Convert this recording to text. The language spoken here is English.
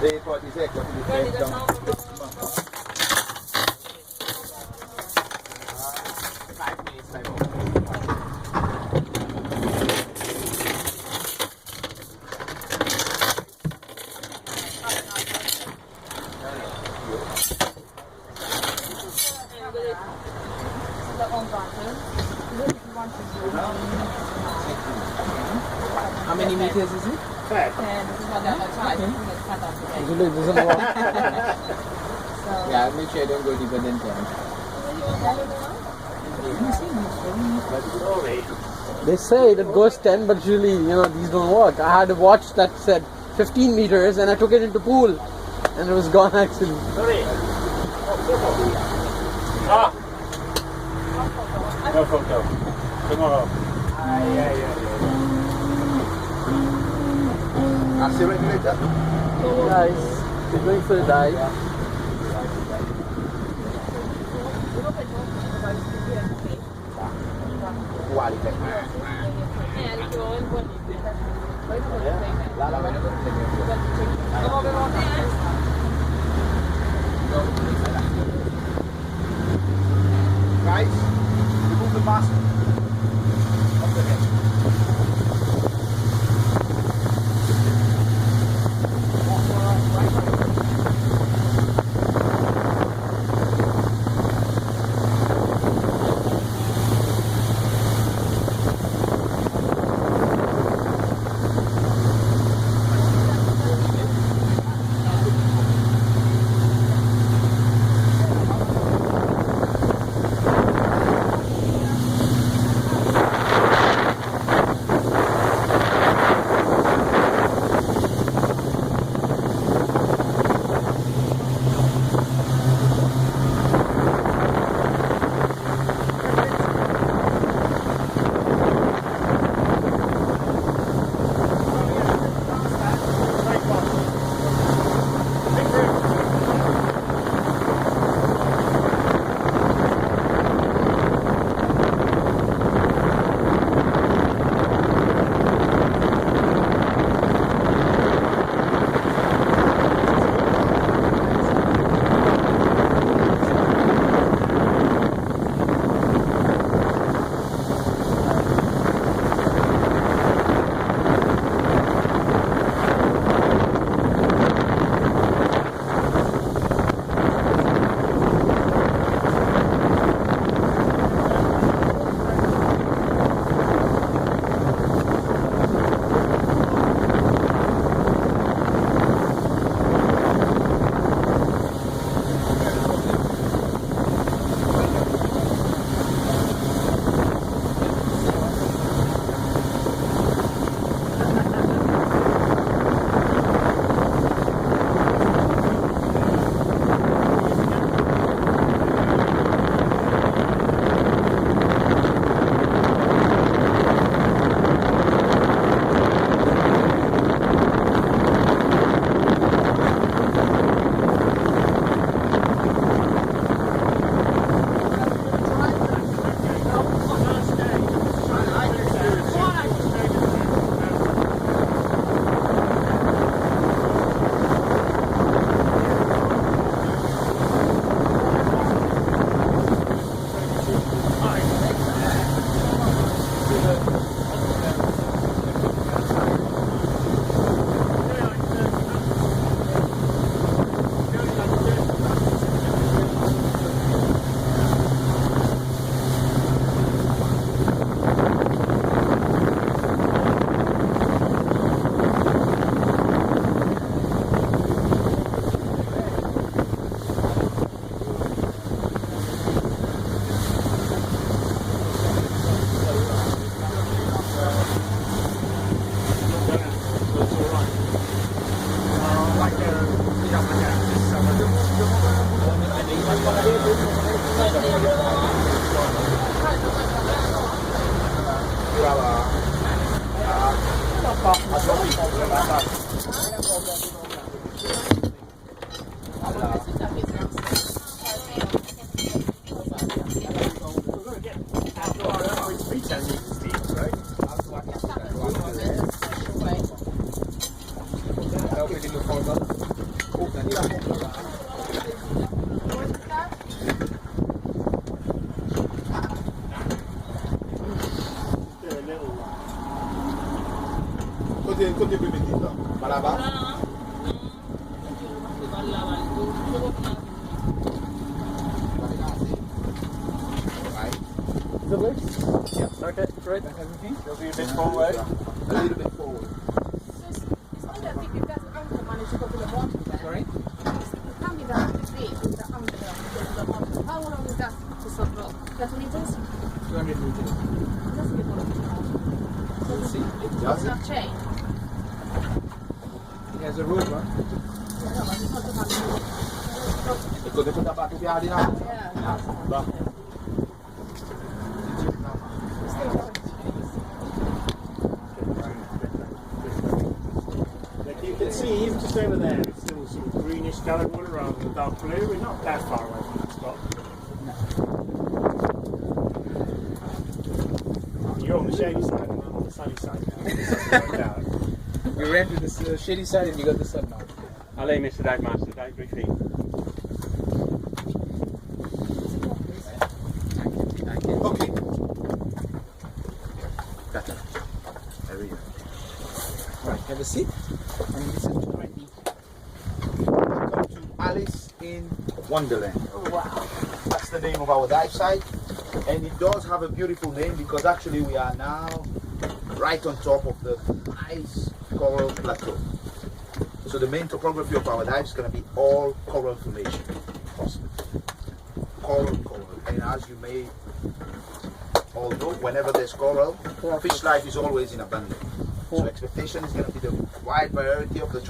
How many meters is it? 10. Usually it doesn't work. Yeah, make sure I don't go deeper than 10. They say it goes 10, but usually, these don't work. I had a watch that said 15 meters and I took it into pool and it was gone actually. No photo. Tomorrow. I'll see you later. Guys, we're going for a dive. Guys, remove the mask of the head. They're a little Côté plus petit là. Par là-bas. Is it right? Yeah. Okay, right. Everything? They'll be a bit forward. A little bit forward. Sorry? How long is that to sort of 30 meters? 200 meters. Does it have chain? It has a rope, huh? Ecco, devo da parte di Adina. Yeah. Like you can see, even just over there, it's still sort of greenish coloured water rather than dark blue. We're not that far away from that spot. You're on the shady side and I'm on the sunny side now. We ran to the shady side and we got the sun now. Alleen is de dijkmaster, de dijkbriefing. Okay. Got it. There we go. Right, have a seat. And listen to my beat. Welcome to Alice in Wonderland. Oh, wow. That's the name of our dive site. And it does have a beautiful name because actually we are now right on top of the ice coral plateau. So the main topography of our dive is going to be all coral formation. Coral. And as you may all know, whenever there's coral, fish life is always in abundance. So expectation is going to be the wide variety of the